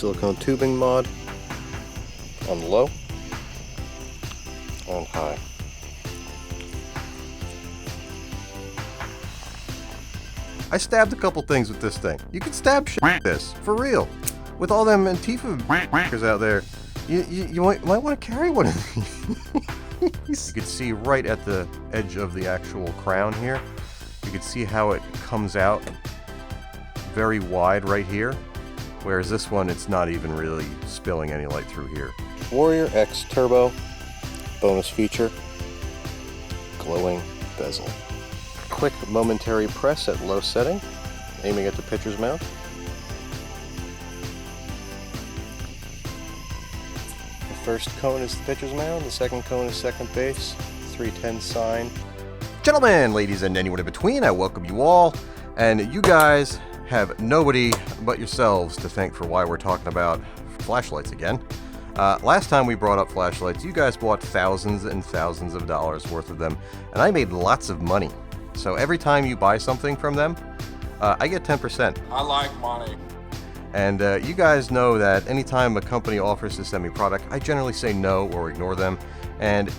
silicone tubing mod on low, on high. I stabbed a couple things with this thing. You can stab shit with this, for real. With all them Antifa out there, you might want to carry one of these. You can see right at the edge of the actual crown here, you can see how it comes out very wide right here, whereas this one, it's not even really spilling any light through here. Warrior X Turbo, bonus feature, glowing bezel. Quick momentary press at low setting, aiming at the pitcher's mound. The first cone is the pitcher's mound, the second cone is second base, 310 sign. Gentlemen, ladies, and anyone in between, I welcome you all, and you guys have nobody but yourselves to thank for why we're talking about flashlights again. Last time we brought up flashlights, you guys bought thousands and thousands of dollars worth of them, and I made lots of money. So every time you buy something from them, I get 10%. I like money. And you guys know that anytime a company offers to send me product, I generally say no or ignore them. And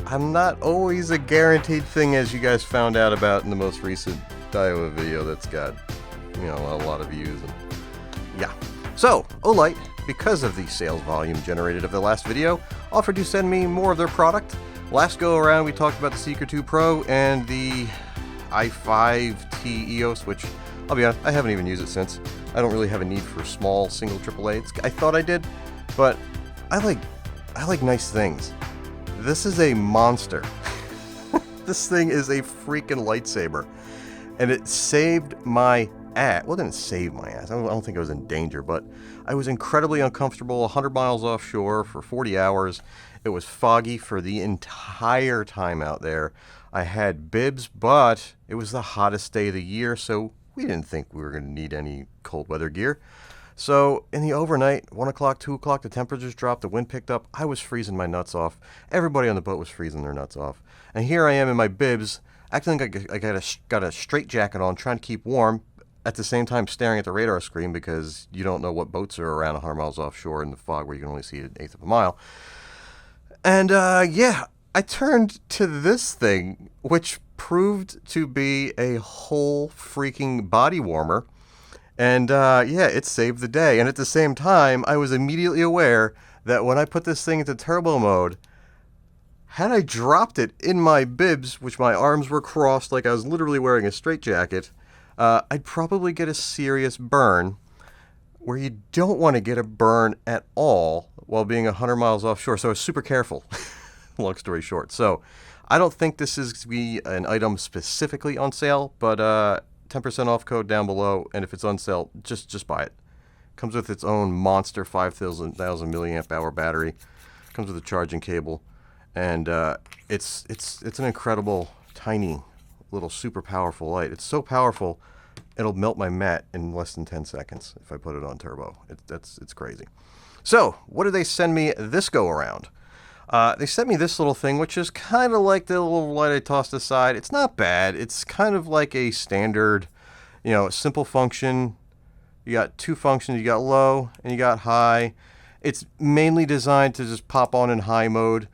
I'm not always a guaranteed thing, as you guys found out about in the most recent Daiwa video that's got, you know, a lot of views. And yeah. So, Olight, because of the sales volume generated of the last video, offered to send me more of their product. Last go around, we talked about the Seeker 2 Pro and the i5T EOS, which, I'll be honest, I haven't even used it since. I don't really have a need for small single AAA. I thought I did, but I like nice things. This is a monster. This thing is a freaking lightsaber, and it saved my ass. Well, it didn't save my ass. I don't think I was in danger, but I was incredibly uncomfortable 100 miles offshore for 40 hours. It was foggy for the entire time out there. I had bibs, but it was the hottest day of the year, so we didn't think we were going to need any cold weather gear. So in the overnight, 1 o'clock, 2 o'clock, the temperatures dropped, the wind picked up. I was freezing my nuts off. Everybody on the boat was freezing their nuts off. And here I am in my bibs, acting like I got a straight jacket on, trying to keep warm, at the same time staring at the radar screen because you don't know what boats are around 100 miles offshore in the fog where you can only see an eighth of a mile. And yeah, I turned to this thing, which proved to be a whole freaking body warmer. And yeah, it saved the day. And at the same time, I was immediately aware that when I put this thing into turbo mode, had I dropped it in my bibs, which my arms were crossed like I was literally wearing a straitjacket, I'd probably get a serious burn, where you don't want to get a burn at all while being 100 miles offshore. So I was super careful, long story short. So I don't think this is to be an item specifically on sale, but 10% off code down below, and if it's on sale, just buy it. Comes with its own monster 5,000 milliamp hour battery. Comes with a charging cable, and it's an incredible, tiny, little, super powerful light. It's so powerful, it'll melt my mat in less than 10 seconds if I put it on turbo. It's crazy. So, what did they send me this go around? They sent me this little thing, which is kind of like the little light I tossed aside. It's not bad. It's kind of like a standard, you know, simple function. You got two functions. You got low and you got high. It's mainly designed to just pop on in high mode.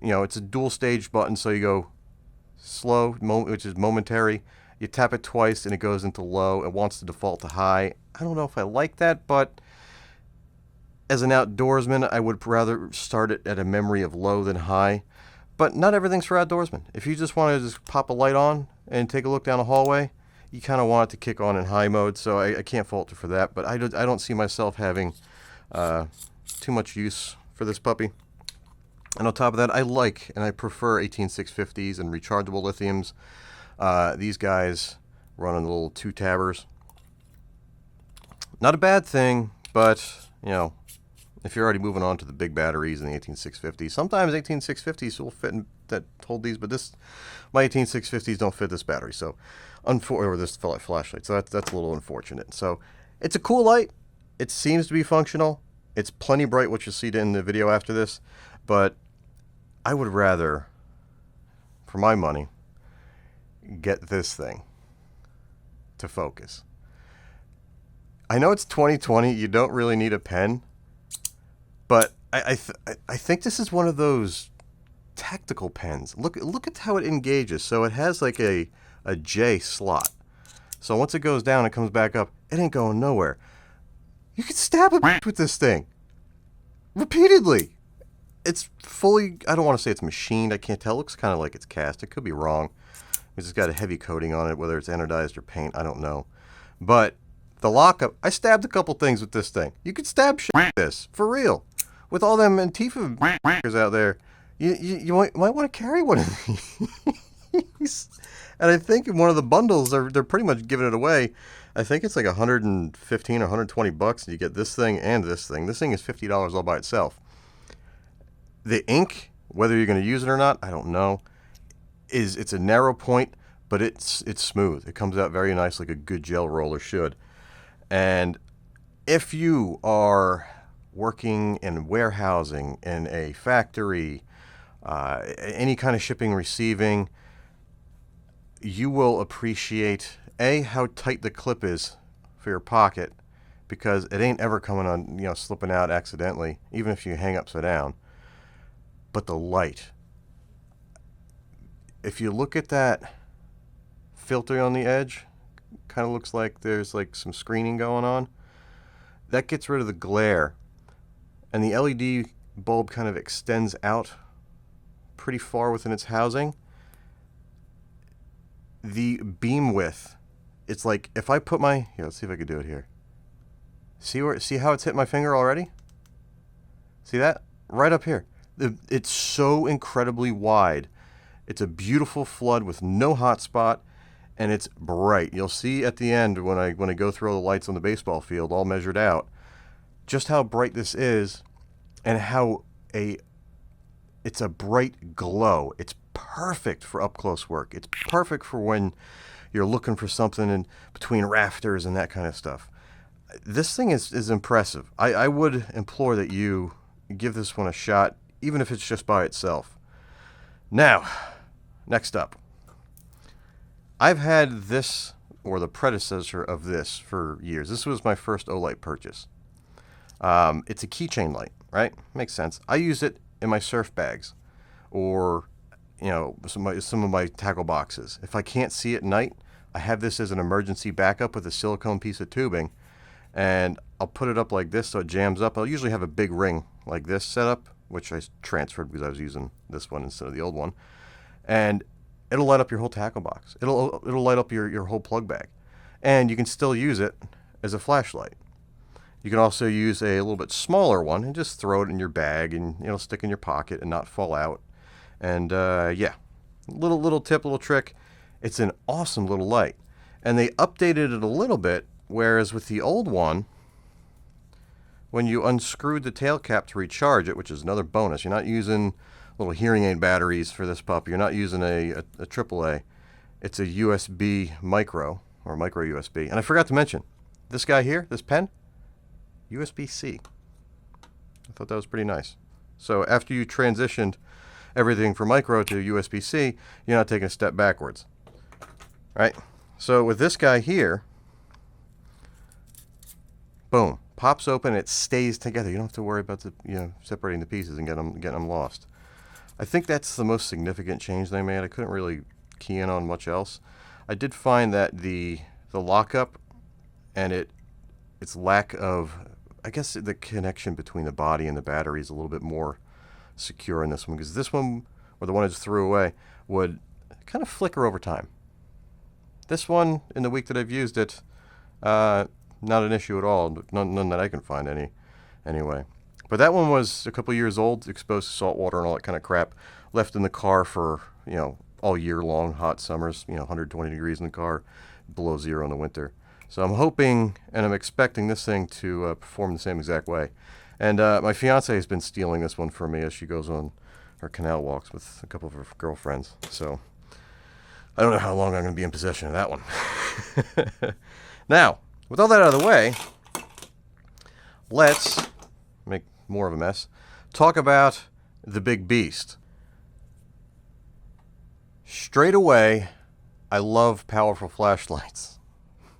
You know, it's a dual stage button, so you go slow, which is momentary. You tap it twice and it goes into low. It wants to default to high. I don't know if I like that, but as an outdoorsman, I would rather start it at a memory of low than high. But not everything's for outdoorsmen. If you just want to just pop a light on and take a look down a hallway, you kind of want it to kick on in high mode, so I can't fault it for that. But I don't see myself having too much use for this puppy. And on top of that, I like and I prefer 18650s and rechargeable lithiums. These guys run on the little 2-tabbers. Not a bad thing, but, you know, if you're already moving on to the big batteries in the 18650s, sometimes 18650s will fit in that hold these, but my 18650s don't fit this battery, so or this flashlight, so that's a little unfortunate. So it's a cool light. It seems to be functional. It's plenty bright, which you'll see in the video after this, but I would rather, for my money, get this thing to focus. I know it's 2020, you don't really need a pen, but I think this is one of those tactical pens. Look at how it engages. So it has like a J slot. So once it goes down and comes back up, it ain't going nowhere. You can stab a with this thing repeatedly. It's fully, I don't want to say it's machined. I can't tell. It looks kind of like it's cast. It could be wrong. It's got a heavy coating on it, whether it's anodized or paint, I don't know. But the lockup, I stabbed a couple things with this thing. You could stab shit with this, for real. With all them Antifa out there, you might want to carry one of these. And I think in one of the bundles, they're pretty much giving it away. I think it's like 115 or 120 bucks, and you get this thing and this thing. This thing is $50 all by itself. The ink, whether you're going to use it or not, I don't know. It's a narrow point, but it's smooth. It comes out very nice, like a good gel roller should. And if you are working in warehousing, in a factory, any kind of shipping, receiving, you will appreciate how tight the clip is for your pocket, because it ain't ever coming on, slipping out accidentally, even if you hang upside down. But the light. If you look at that filter on the edge, kind of looks like there's like some screening going on. That gets rid of the glare, and the LED bulb kind of extends out pretty far within its housing. The beam width, it's like if I put my, here, let's see if I can do it here. See how it's hit my finger already? See that? Right up here. It's so incredibly wide. It's a beautiful flood with no hot spot, and it's bright. You'll see at the end when I go through all the lights on the baseball field, all measured out, just how bright this is, and how it's a bright glow. It's perfect for up close work. It's perfect for when you're looking for something in between rafters and that kind of stuff. This thing is impressive. I would implore that you give this one a shot, even if it's just by itself. Now, next up. I've had this, or the predecessor of this, for years. This was my first Olight purchase. It's a keychain light, right? Makes sense. I use it in my surf bags, or some of my tackle boxes. If I can't see at night, I have this as an emergency backup with a silicone piece of tubing, and I'll put it up like this so it jams up. I'll usually have a big ring like this set up, which I transferred because I was using this one instead of the old one, and it'll light up your whole tackle box. It'll light up your whole plug bag, and you can still use it as a flashlight. You can also use a little bit smaller one and just throw it in your bag, and it'll stick in your pocket and not fall out. And yeah, little tip, little trick. It's an awesome little light, and they updated it a little bit. Whereas with the old one, when you unscrewed the tail cap to recharge it, which is another bonus, you're not using little hearing aid batteries for this puppy. You're not using a AAA. It's a USB micro, or micro USB. And I forgot to mention, this guy here, this pen, USB-C. I thought that was pretty nice. So after you transitioned everything from micro to USB-C, you're not taking a step backwards. Right? So with this guy here, boom, pops open, it stays together. You don't have to worry about separating the pieces and getting them lost. I think that's the most significant change they made. I couldn't really key in on much else. I did find that the lockup and its lack of, I guess, the connection between the body and the battery is a little bit more secure in this one, because this one, or the one I just threw away, would kind of flicker over time. This one, in the week that I've used it, not an issue at all. None that I can find anyway. But that one was a couple years old, exposed to salt water and all that kind of crap, left in the car for, all year long, hot summers, 120 degrees in the car, below zero in the winter. So I'm hoping and I'm expecting this thing to perform the same exact way. And my fiance has been stealing this one for me as she goes on her canal walks with a couple of her girlfriends. So I don't know how long I'm going to be in possession of that one. Now, with all that out of the way, let's make more of a mess. Talk about the big beast. Straight away, I love powerful flashlights.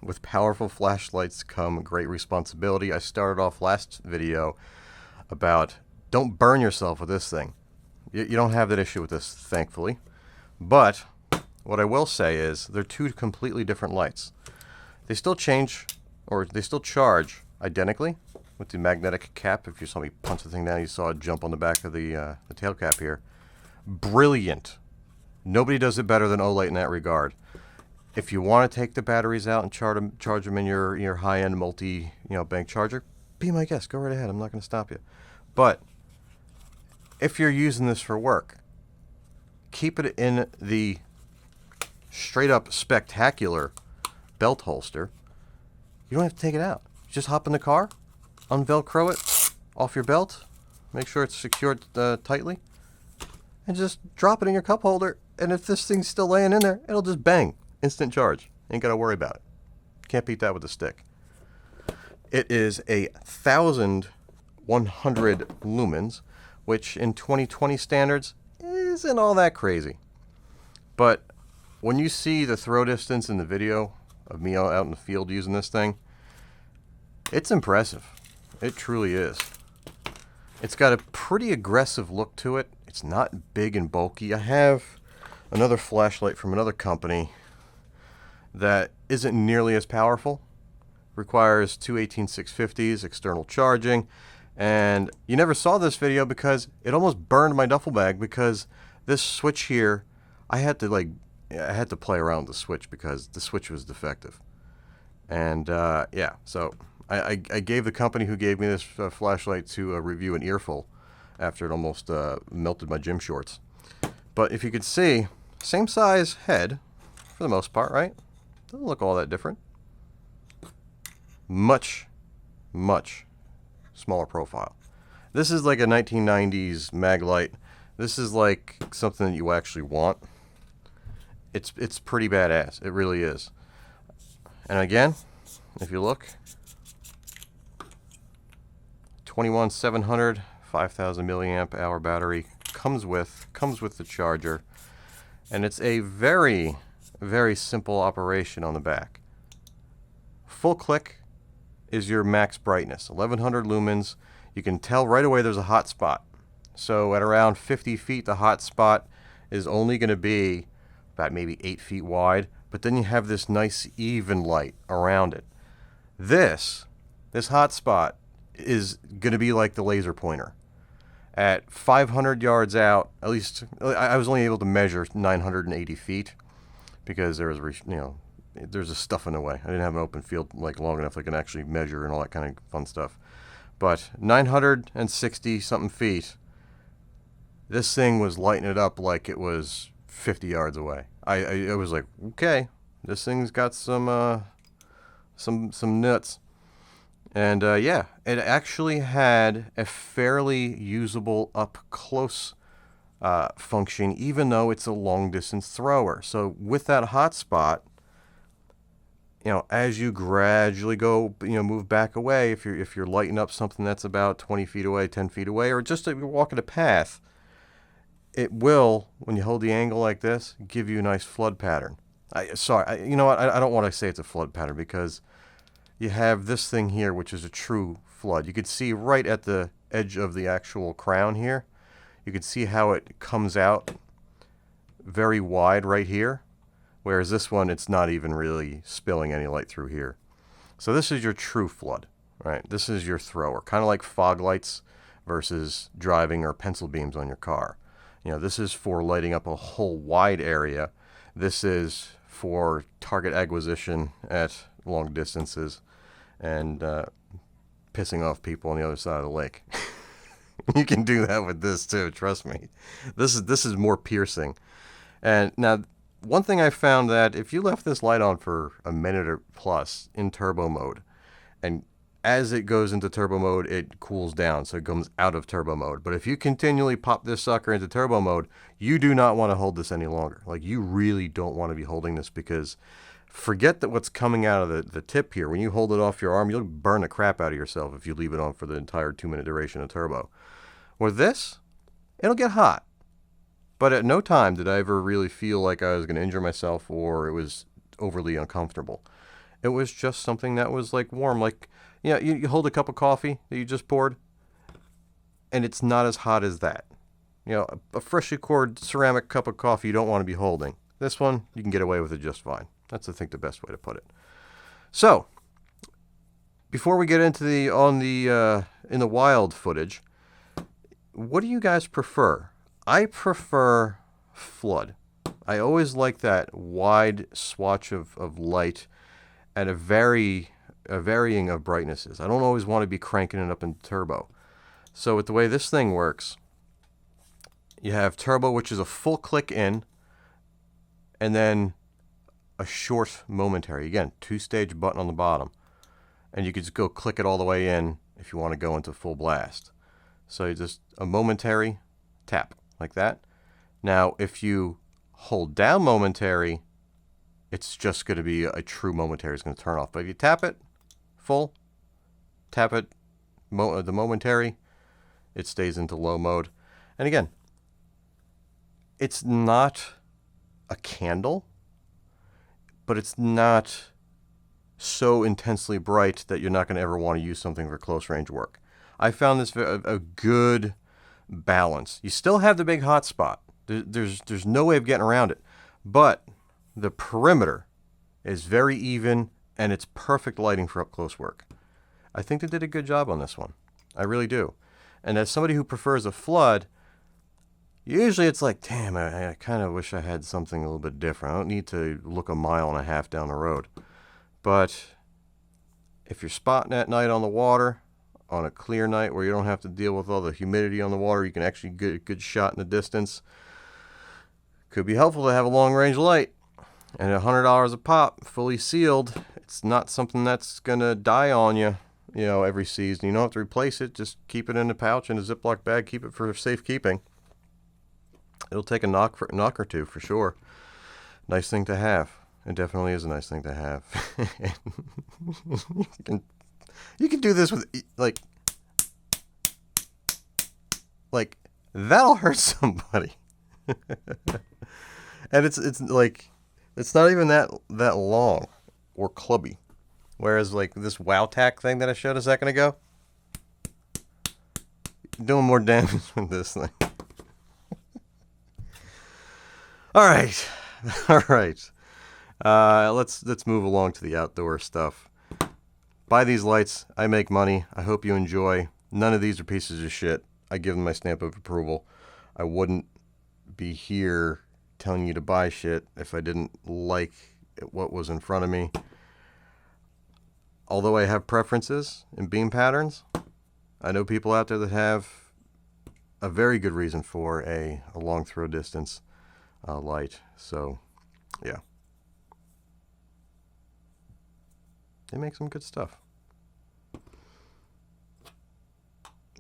with powerful flashlights come great responsibility. I started off last video about don't burn yourself with this thing. You don't have that issue with this, thankfully. But what I will say is they're two completely different lights. They still change, or they still charge identically with the magnetic cap. If you saw me punch the thing down, you saw it jump on the back of the tail cap here. Brilliant. Nobody does it better than Olight in that regard. If you want to take the batteries out and charge them in your high-end multi bank charger, be my guest. Go right ahead. I'm not going to stop you. But if you're using this for work, keep it in the straight-up spectacular belt holster. You don't have to take it out. Just hop in the car, unvelcro it off your belt, make sure it's secured tightly, and just drop it in your cup holder. And if this thing's still laying in there, it'll just bang. Instant charge. Ain't got to worry about it. Can't beat that with a stick. It is 1,100 lumens, which in 2020 standards isn't all that crazy. But when you see the throw distance in the video of me out in the field using this thing, it's impressive. It truly is. It's got a pretty aggressive look to it. It's not big and bulky. I have another flashlight from another company that isn't nearly as powerful. Requires two 18650s, external charging, and you never saw this video because it almost burned my duffel bag because this switch here, I had to play around with the switch because the switch was defective. And yeah, so I gave the company who gave me this flashlight to review an earful after it almost melted my gym shorts. But if you could see, same size head for the most part, right? Doesn't look all that different. Much, much smaller profile. This is like a 1990s mag light. This is like something that you actually want. It's pretty badass. It really is. And again, if you look, 21700, 5000 milliamp hour battery comes with the charger, and it's a very simple operation on the back. Full click is your max brightness, 1100 lumens. You can tell right away there's a hot spot. So at around 50 feet, the hot spot is only going to be about maybe 8 feet wide, but then you have this nice even light around it. This hot spot is going to be like the laser pointer. At 500 yards out, at least I was only able to measure 980 feet because there was, there's a stuff in the way. I didn't have an open field like long enough that I can actually measure and all that kind of fun stuff. But 960 something feet, this thing was lighting it up like it was 50 yards away. I was like, okay, this thing's got some nuts. And yeah, it actually had a fairly usable up close function, even though it's a long distance thrower. So with that hot spot, as you gradually go, move back away, if you're lighting up something that's about 20 feet away, 10 feet away, or just if you're walking a path, it will, when you hold the angle like this, give you a nice flood pattern. You know what? I don't want to say it's a flood pattern because you have this thing here, which is a true flood. You could see right at the edge of the actual crown here. You can see how it comes out very wide right here. Whereas this one, it's not even really spilling any light through here. So this is your true flood, right? This is your thrower, kind of like fog lights versus driving or pencil beams on your car. This is for lighting up a whole wide area. This is for target acquisition at long distances and pissing off people on the other side of the lake. You can do that with this too, trust me. This is more piercing. And now, one thing I found that if you left this light on for a minute or plus in turbo mode, and as it goes into turbo mode, it cools down, so it comes out of turbo mode. But if you continually pop this sucker into turbo mode, you do not want to hold this any longer. Like, you really don't want to be holding this because forget that what's coming out of the tip here. When you hold it off your arm, you'll burn the crap out of yourself if you leave it on for the entire 2-minute duration of turbo. With this, it'll get hot. But at no time did I ever really feel like I was going to injure myself or it was overly uncomfortable. It was just something that was like warm. Like, you hold a cup of coffee that you just poured, and it's not as hot as that. A freshly poured ceramic cup of coffee you don't want to be holding. This one, you can get away with it just fine. That's, I think, the best way to put it. So, before we get into in the wild footage, what do you guys prefer? I prefer flood. I always like that wide swatch of light at a varying of brightnesses. I don't always want to be cranking it up in turbo. So with the way this thing works, you have turbo, which is a full click in, and then a short momentary. Again, 2-stage button on the bottom. And you can just go click it all the way in if you want to go into full blast. So you just a momentary tap like that. Now, if you hold down momentary, it's just going to be a true momentary. It's going to turn off. But if you tap it full, tap it the momentary, it stays into low mode. And again, it's not a candle, but it's not so intensely bright that you're not going to ever want to use something for close range work. I found this a good balance. You still have the big hot spot. There's no way of getting around it. But the perimeter is very even, and it's perfect lighting for up close work. I think they did a good job on this one. I really do. And as somebody who prefers a flood, usually it's like, damn, I kind of wish I had something a little bit different. I don't need to look 1.5 miles down the road. But if you're spotting at night on the water, on a clear night where you don't have to deal with all the humidity on the water, you can actually get a good shot in the distance. Could be helpful to have a long-range light. And $100 a pop, fully sealed. It's not something that's going to die on you, every season. You don't have to replace it. Just keep it in a pouch, in a Ziploc bag. Keep it for safekeeping. It'll take a knock or two for sure. Nice thing to have. It definitely is a nice thing to have. You can do this with, like that'll hurt somebody. And it's like, it's not even that long or clubby. Whereas like this WowTac thing that I showed a second ago, doing more damage with this thing. All right. Let's move along to the outdoor stuff. Buy these lights. I make money. I hope you enjoy. None of these are pieces of shit. I give them my stamp of approval. I wouldn't be here telling you to buy shit if I didn't like what was in front of me. Although I have preferences in beam patterns, I know people out there that have a very good reason for a long throw distance light. So, yeah. They make some good stuff.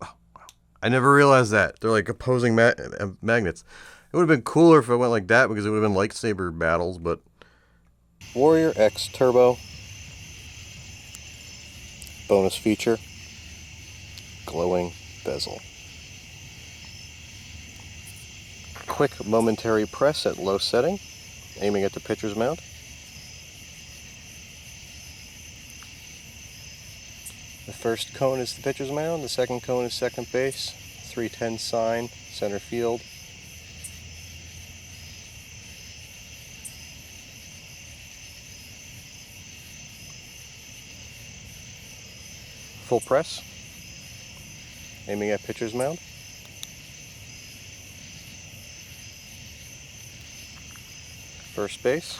Oh, wow. I never realized that. They're like opposing magnets. It would have been cooler if it went like that because it would have been lightsaber battles, but... Warrior X Turbo. Bonus feature. Glowing bezel. Quick momentary press at low setting, aiming at the pitcher's mound. The first cone is the pitcher's mound, the second cone is second base, 310 sign, center field. Full press, aiming at pitcher's mound. First base.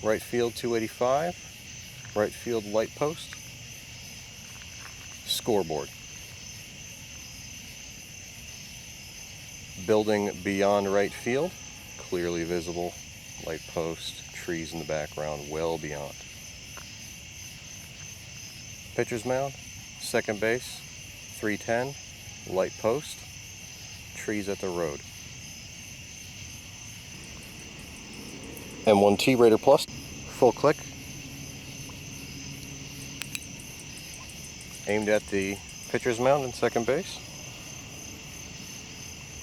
Right field 285. Right field light post. Scoreboard. Building beyond right field. Clearly visible. Light post. Trees in the background. Well beyond. Pitcher's mound. Second base. 310. Light post. Trees at the road. M1T Raider Plus, full click, aimed at the pitcher's mound and second base.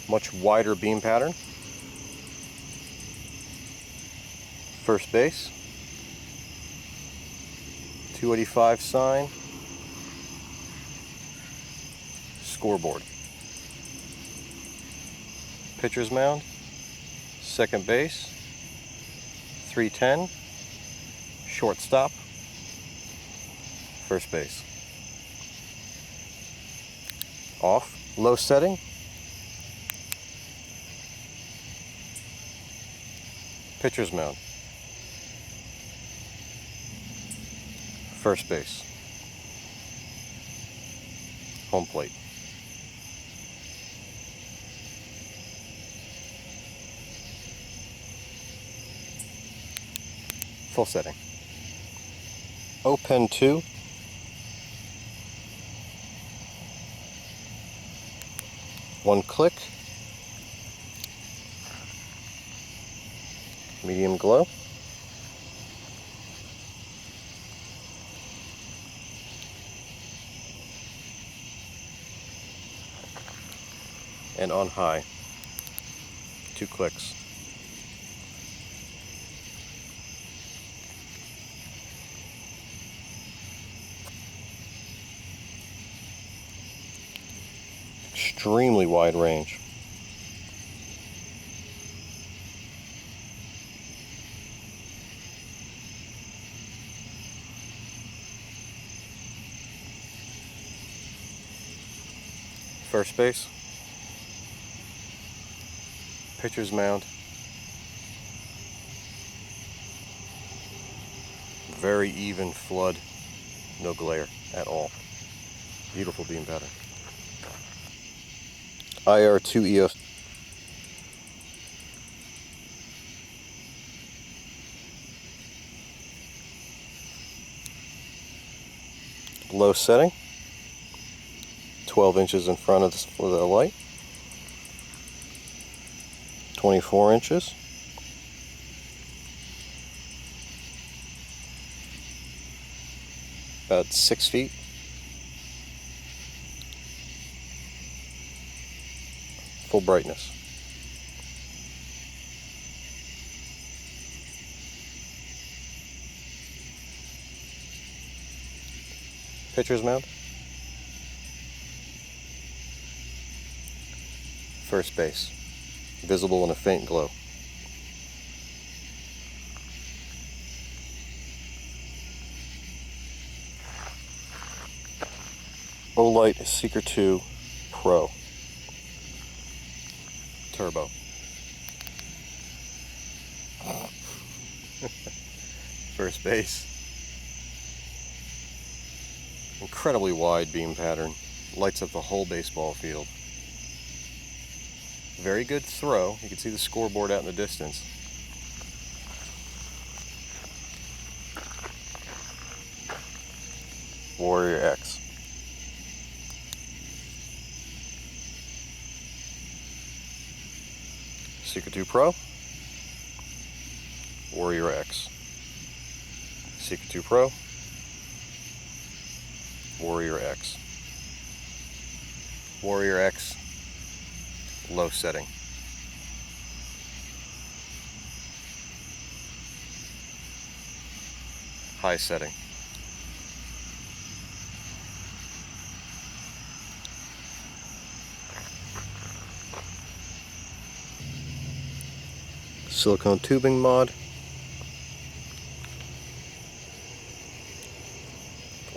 Much wider beam pattern. First base. 285 sign. Scoreboard. Pitcher's mound. Second base. 310. Shortstop. First base. Off. Low setting. Pitcher's mound. First base. Home plate. Full setting. Open 2. One click. Medium glow. And on high. 2 clicks. Extremely wide range. First base. Pitcher's mound. Very even flood. No glare at all. Beautiful beam pattern. IR2 EOS. Low setting. 12 inches in front of the light. 24 inches. About 6 feet. Full brightness. Pitcher's mound. First base. Visible in a faint glow. Olight Seeker 2 Pro. Turbo. First base. Incredibly wide beam pattern. Lights up the whole baseball field. Very good throw. You can see the scoreboard out in the distance. Warrior X. Seeker 2 Pro. Warrior X. Seeker 2 Pro. Warrior X. Warrior X. Low setting. High setting. Silicone tubing mod.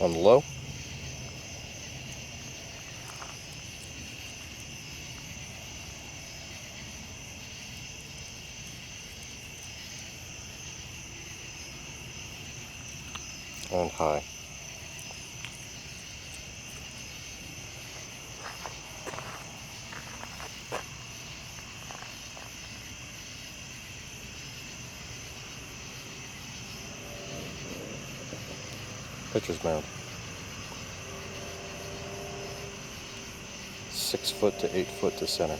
On the low. And high. Pitcher's mound. 6 foot to 8 foot to center.